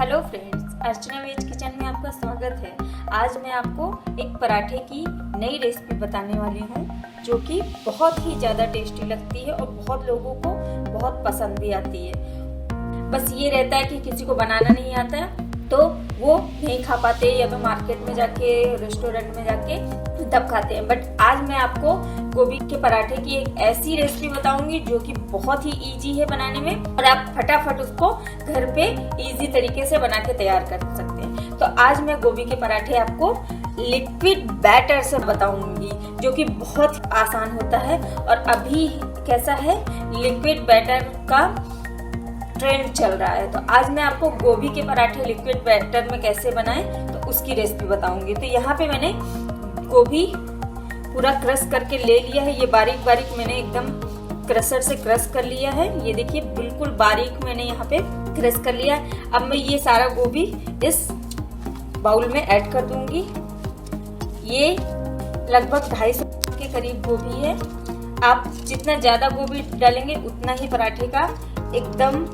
Hello friends, अर्चना veg kitchen में आपका स्वागत है। आज मैं आपको एक पराठे की नई रेसिपी बताने वाली हूँ जो कि बहुत ही ज़्यादा टेस्टी लगती है और बहुत लोगों को बहुत पसंद भी आती है। बस ये रहता है कि किसी को बनाना नहीं आता है तो वो नहीं खा पाते या तो मार्केट में जाके रेस्टोरेंट में जाके तब खाते हैं। बट आज मैं आपको गोभी के पराठे की एक ऐसी रेसिपी बताऊंगी जो कि बहुत ही इजी है बनाने में और आप फटाफट उसको घर पे इजी तरीके से बना के तैयार कर सकते हैं। तो आज मैं गोभी के पराठे आपको लिक्विड बैटर से बताऊंगी जो कि बहुत आसान होता है। और अभी कैसा है, लिक्विड बैटर का ट्रेंड चल रहा है। तो आज मैं आपको गोभी के पराठे लिक्विड बैटर में कैसे बनाएं तो उसकी रेसिपी बताऊंगी। तो यहाँ पे मैंने गोभी पूरा क्रश करके ले लिया है। ये बारीक बारीक मैंने एकदम क्रशर से क्रश कर लिया है। ये देखिए बिल्कुल बारीक मैंने यहाँ पे क्रश कर लिया। अब मैं ये सारा गोभी इस बाउल में ऐड कर दूंगी। ये लगभग 250 के करीब गोभी है। आप जितना ज्यादा गोभी डालेंगे उतना ही पराठे का एकदम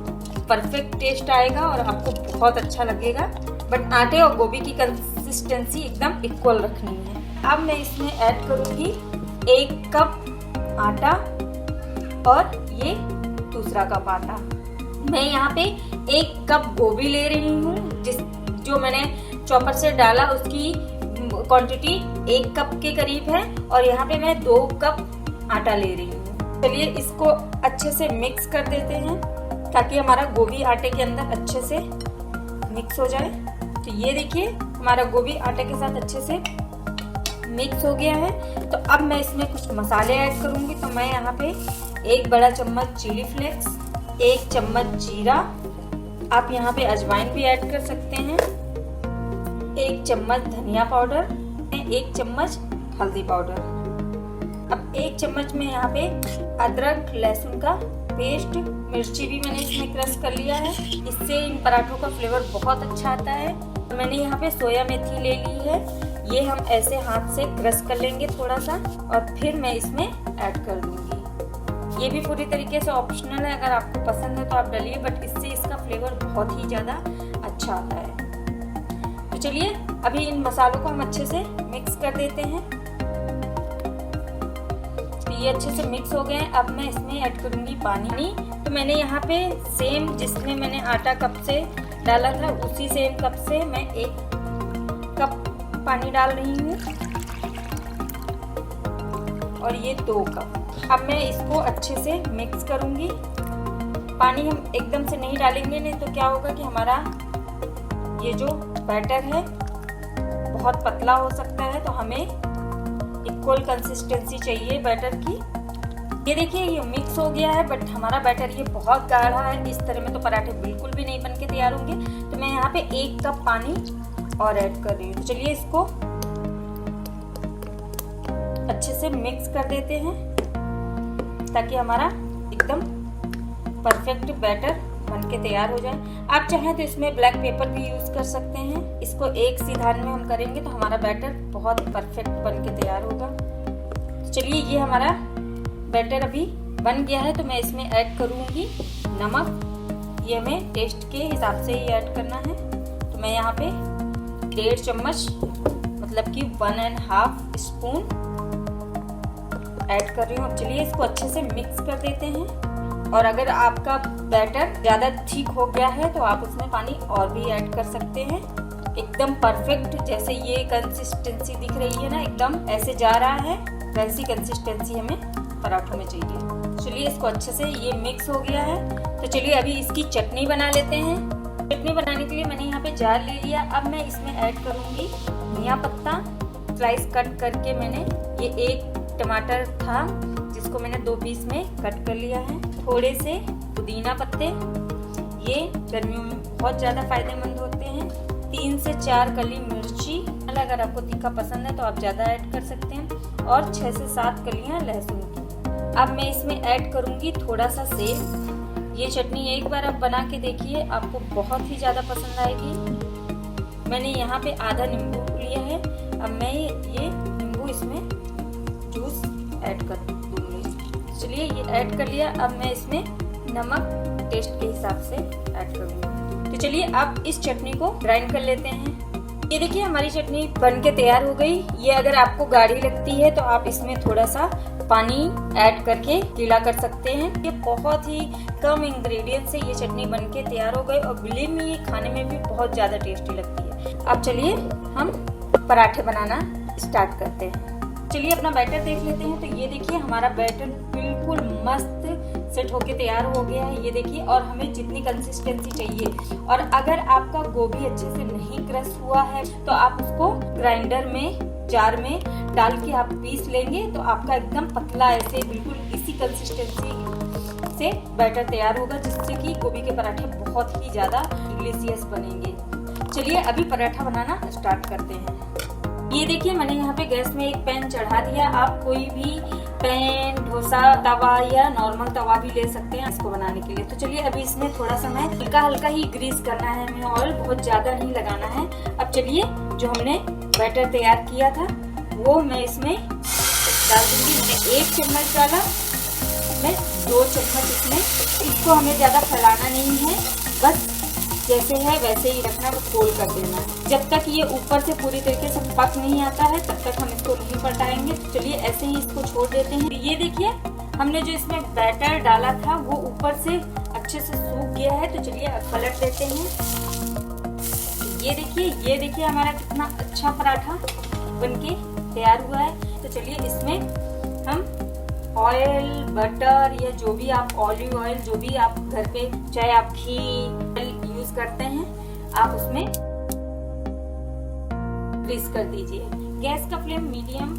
परफेक्ट टेस्ट आएगा और आपको बहुत अच्छा लगेगा। बट आटे और गोभी की कंसिस्टेंसी एकदम इक्वल रखनी है। अब मैं इसमें ऐड करूंगी 1 कप आटा और ये दूसरा कप आटा। मैं यहाँ पे 1 कप गोभी ले रही हूँ, जो मैंने चॉपर से डाला उसकी क्वांटिटी 1 कप के करीब है और यहाँ पे मैं 2 कप आटा ले रही हूँ। चलिए इसको अच्छे से मिक्स कर देते हैं ताकि हमारा गोभी आटे के अंदर अच्छे से मिक्स हो जाए। तो ये देखिए हमारा गोभी आटे के साथ अच्छे से मिक्स हो गया है। तो अब मैं इसमें कुछ मसाले ऐड करूंगी। तो मैं यहाँ पे 1 बड़ा चम्मच चिली फ्लेक्स, 1 चम्मच जीरा, आप यहाँ पे अजवाइन भी ऐड कर सकते हैं, 1 चम्मच धनिया पाउडर, 1 चम्मच हल्दी पाउडर। अब 1 चम्मच में यहाँ पे अदरक लहसुन का पेस्ट, मिर्ची भी मैंने इसमें क्रश कर लिया है। इससे इन पराठों का फ्लेवर बहुत अच्छा आता है। मैंने यहाँ पे सोया मेथी ले ली है। ये हम ऐसे हाथ से क्रश कर लेंगे थोड़ा सा और फिर मैं इसमें ऐड कर दूंगी। ये भी पूरी तरीके से ऑप्शनल है, अगर आपको पसंद है तो आप डालिए, बट इससे इसका फ्लेवर बहुत ही ज़्यादा अच्छा आता है। तो चलिए अभी इन मसालों को हम अच्छे से मिक्स कर देते हैं। ये अच्छे से मिक्स हो गए हैं। अब मैं इसमें ऐड करूंगी पानी। तो मैंने यहाँ पे सेम जिसमें मैंने आटा कप से डाला था उसी सेम कप से मैं 1 कप पानी डाल रही हूँ और ये 2 कप। अब मैं इसको अच्छे से मिक्स करूंगी। पानी हम एकदम से नहीं डालेंगे, नहीं तो क्या होगा कि हमारा ये जो बैटर है बहुत पतला हो सकता है। तो हमें इक्वल कंसिस्टेंसी चाहिए बैटर की। ये देखिए ये मिक्स हो गया है, बट हमारा बैटर ये बहुत गाढ़ा है। इस तरह में तो पराठे बिल्कुल भी नहीं बन के तैयार होंगे। तो मैं यहाँ पे 1 कप पानी और ऐड कर रही हूँ। तो चलिए इसको अच्छे से मिक्स कर देते हैं ताकि हमारा एकदम परफेक्ट बैटर बन के तैयार हो जाए। आप चाहें तो इसमें ब्लैक पेपर भी यूज कर सकते हैं। इसको एक सीधान में हम करेंगे तो हमारा बैटर बहुत परफेक्ट बन के तैयार होगा। तो चलिए ये हमारा बैटर अभी बन गया है। तो मैं इसमें ऐड करूंगी नमक। ये हमें टेस्ट के हिसाब से ही ऐड करना है। तो मैं यहाँ पे 1.5 चम्मच मतलब कि 1.5 स्पून ऐड कर रही हूँ। चलिए इसको अच्छे से मिक्स कर देते हैं। और अगर आपका बैटर ज़्यादा ठीक हो गया है तो आप उसमें पानी और भी ऐड कर सकते हैं। एकदम परफेक्ट जैसे ये कंसिस्टेंसी दिख रही है ना, एकदम ऐसे जा रहा है, वैसी कंसिस्टेंसी हमें पराठों में चाहिए। चलिए इसको अच्छे से ये मिक्स हो गया है। तो चलिए अभी इसकी चटनी बना लेते हैं। चटनी बनाने के लिए मैंने यहाँ पे जार ले लिया। अब मैं इसमें ऐड करूँगी धनिया पत्ता स्लाइस कट करके। मैंने ये 1 टमाटर था जिसको मैंने 2 पीस में कट कर लिया है। थोड़े से पुदीना पत्ते, ये गर्मियों में बहुत ज़्यादा फायदेमंद होते हैं। 3 से 4 कली मिर्ची, अगर आपको तीखा पसंद है तो आप ज़्यादा ऐड कर सकते हैं। और 6 से 7 कलियाँ लहसुन की। अब मैं इसमें ऐड करूँगी थोड़ा सा सेव। ये चटनी एक बार आप बना के देखिए, आपको बहुत ही ज़्यादा पसंद आएगी। मैंने यहाँ पे आधा नींबू लिया है। अब मैं ये नींबू इसमें जूस ऐड कर दूँगी। चलिए ये ऐड कर लिया। अब मैं इसमें नमक टेस्ट के हिसाब से ऐड करूँगी। तो चलिए अब इस चटनी को ग्राइंड कर लेते हैं। ये देखिए हमारी चटनी बन के तैयार हो गई। ये अगर आपको गाढ़ी लगती है तो आप इसमें थोड़ा सा पानी ऐड करके गीला कर सकते हैं। ये बहुत ही कम इंग्रेडिएंट से ये चटनी बन के तैयार हो गई और बिलीव मी ये खाने में भी बहुत ज़्यादा टेस्टी लगती है। अब चलिए हम पराठे बनाना स्टार्ट करते हैं। चलिए अपना बैटर देख लेते हैं। तो ये देखिए हमारा बैटर बिल्कुल मस्त सेट होके तैयार हो गया है। ये देखिए और हमें जितनी कंसिस्टेंसी चाहिए। और अगर आपका गोभी अच्छे से नहीं क्रश हुआ है तो आप उसको ग्राइंडर में जार में डाल के आप पीस लेंगे तो आपका एकदम पतला ऐसे बिल्कुल इसी कंसिस्टेंसी से बैटर तैयार होगा, जिससे कि गोभी के पराठे बहुत ही ज़्यादा डिलीशियस बनेंगे। चलिए अभी पराठा बनाना स्टार्ट करते हैं। ये देखिए मैंने यहाँ पे गैस में एक पैन चढ़ा दिया। आप कोई भी पैन, डोसा तवा या नॉर्मल तवा भी ले सकते हैं इसको बनाने के लिए। तो चलिए अभी इसमें थोड़ा सा मैं हल्का हल्का ही ग्रीस करना है हमें, ऑयल बहुत ज़्यादा नहीं लगाना है। अब चलिए जो हमने बैटर तैयार किया था वो मैं इसमें डाल दूंगी। मैंने 1 चम्मच डाला, मैं 2 चम्मच इसमें। इसको हमें ज़्यादा फैलाना नहीं है, बस जैसे है वैसे ही रखना, बस फोल्ड कर देना है। जब तक ये ऊपर से पूरी तरीके से पक नहीं आता है तब तक हम इसको नहीं पलटाएंगे। तो चलिए ऐसे ही इसको छोड़ देते हैं। ये देखिए हमने जो इसमें बैटर डाला था वो ऊपर से अच्छे से सूख गया है। तो चलिए अब पलट देते हैं। ये देखिए हमारा कितना अच्छा पराठा बनके तैयार हुआ है। तो चलिए इसमें हम ऑयल, बटर या जो भी आप ऑलिव ऑयल जो भी आप घर पे, चाहे आप घी यूज करते हैं, आप उसमें ग्रीस कर दीजिए। गैस का फ्लेम मीडियम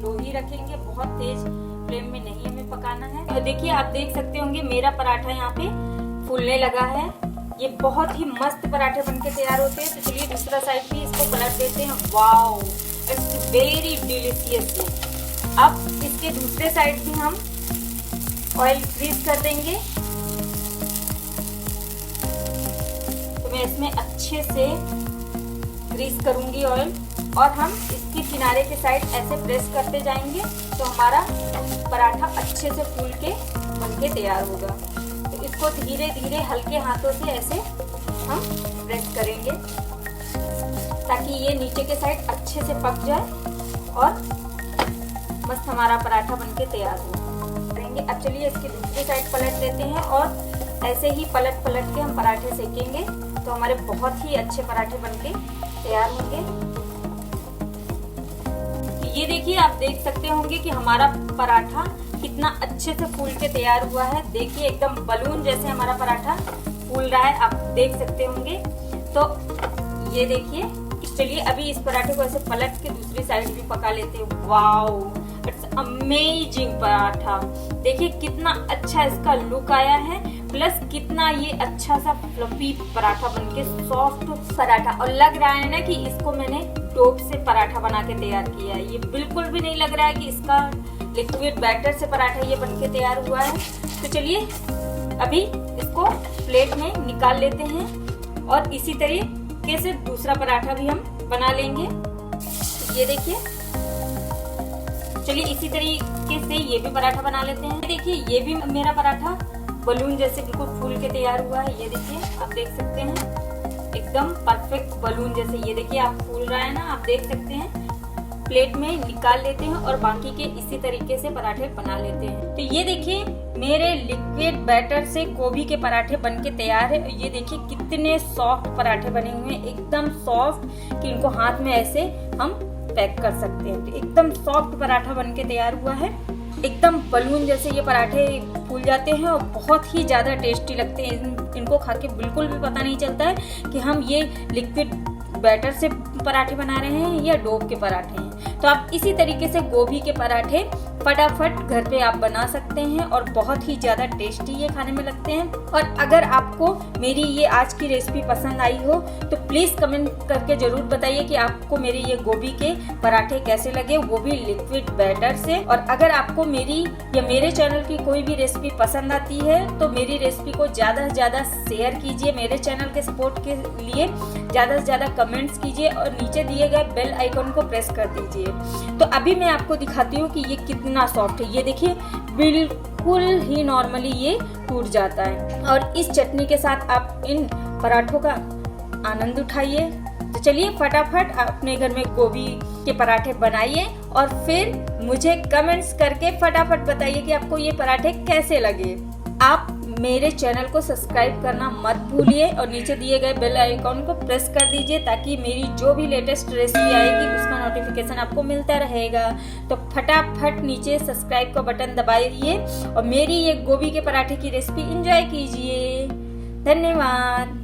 लो ही रखेंगे, बहुत तेज फ्लेम में नहीं हमें पकाना है। तो देखिए आप देख सकते होंगे मेरा पराठा यहाँ पे फूलने लगा है। ये बहुत ही मस्त पराठे बनके तैयार होते हैं। तो चलिए दूसरा साइड भी इसको पलट देते हैं। Wow, it's very delicious. अब इसके दूसरे साइड भी हम ऑयल ग्रीस कर देंगे। तो मैं इसमें अच्छे से ग्रीस करूंगी ऑयल, और हम इसके किनारे के साइड ऐसे प्रेस करते जाएंगे तो हमारा पराठा अच्छे से फूल के बनके तैयार होगा। तो इसको धीरे धीरे हल्के हाथों से ऐसे हम प्रेस करेंगे ताकि ये नीचे के साइड अच्छे से पक जाए और बस हमारा पराठा बनके तैयार हो करेंगे। अब चलिए इसकी दूसरी साइड पलट देते हैं और ऐसे ही पलट पलट के हम पराठे सेकेंगे तो हमारे बहुत ही अच्छे पराठे बनके तैयार होंगे। ये देखिए आप देख सकते होंगे कि हमारा पराठा कितना अच्छे से फूल के तैयार हुआ है। देखिए एकदम बलून जैसे हमारा पराठा फूल रहा है, आप देख सकते होंगे। तो ये देखिए, चलिए अभी इस पराठे को ऐसे पलट के दूसरी साइड भी पका लेते हैं। Wow, it's amazing paratha. देखिए कितना अच्छा इसका लुक आया है, प्लस कितना ये अच्छा सा फ्लफी पराठा बनके सॉफ्ट पराठा, और लग रहा है ना कि इसको मैंने डोप से पराठा बना के तैयार किया है। ये बिल्कुल भी नहीं लग रहा है कि इसका लिक्विड बैटर से पराठा ये बनके तैयार हुआ है। तो चलिए अभी इसको प्लेट में निकाल लेते हैं और इसी तरीके से दूसरा पराठा भी हम बना लेंगे। ये देखिए, चलिए इसी तरीके से ये भी पराठा बना लेते हैं। देखिए ये भी मेरा पराठा बलून जैसे बिल्कुल फूल के तैयार हुआ है। ये देखिए आप देख सकते हैं एकदम परफेक्ट बलून जैसे। ये देखिए आप फूल रहा है ना, आप देख सकते हैं। प्लेट में निकाल लेते हैं और बाकी के इसी तरीके से पराठे बना लेते हैं। तो ये देखिए मेरे लिक्विड बैटर से गोभी के पराठे बनके तैयार है। ये देखिए कितने सॉफ्ट पराठे बने हुए हैं, एकदम सॉफ्ट कि इनको हाथ में ऐसे हम पैक कर सकते हैं। तो एकदम सॉफ्ट पराठा बनके तैयार हुआ है, एकदम बलून जैसे ये पराठे फूल जाते हैं और बहुत ही ज़्यादा टेस्टी लगते हैं। इनको खा के बिल्कुल भी पता नहीं चलता है कि हम ये लिक्विड बैटर से पराठे बना रहे हैं या डो के पराठे हैं। तो आप इसी तरीके से गोभी के पराठे फटाफट घर पे आप बना सकते हैं और बहुत ही ज़्यादा टेस्टी ये खाने में लगते हैं। और अगर आपको मेरी ये आज की रेसिपी पसंद आई हो तो प्लीज़ कमेंट करके ज़रूर बताइए कि आपको मेरी ये गोभी के पराठे कैसे लगे, वो भी लिक्विड बैटर से। और अगर आपको मेरी या मेरे चैनल की कोई भी रेसिपी पसंद आती है तो मेरी रेसिपी को ज़्यादा से ज़्यादा शेयर कीजिए। मेरे चैनल के सपोर्ट के लिए ज़्यादा से ज़्यादा कमेंट्स कीजिए और नीचे दिए गए बेल आइकन को प्रेस कर दीजिए। तो अभी मैं आपको दिखाती हूँ कि ये कितना सॉफ्ट है। ये देखिए बिल्कुल ही नॉर्मली ये टूट जाता है। और इस चटनी के साथ आप इन पराठों का आनंद उठाइए। तो चलिए फटाफट अपने घर में गोभी के पराठे बनाइए और फिर मुझे कमेंट्स करके फटाफट बताइए कि आपको ये पराठे कैसे लगे। आप मेरे चैनल को सब्सक्राइब करना मत भूलिए और नीचे दिए गए बेल आइकॉन को प्रेस कर दीजिए ताकि मेरी जो भी लेटेस्ट रेसिपी आएगी उसका नोटिफिकेशन आपको मिलता रहेगा। तो फटाफट नीचे सब्सक्राइब का बटन दबाइए और मेरी ये गोभी के पराठे की रेसिपी एंजॉय कीजिए। धन्यवाद।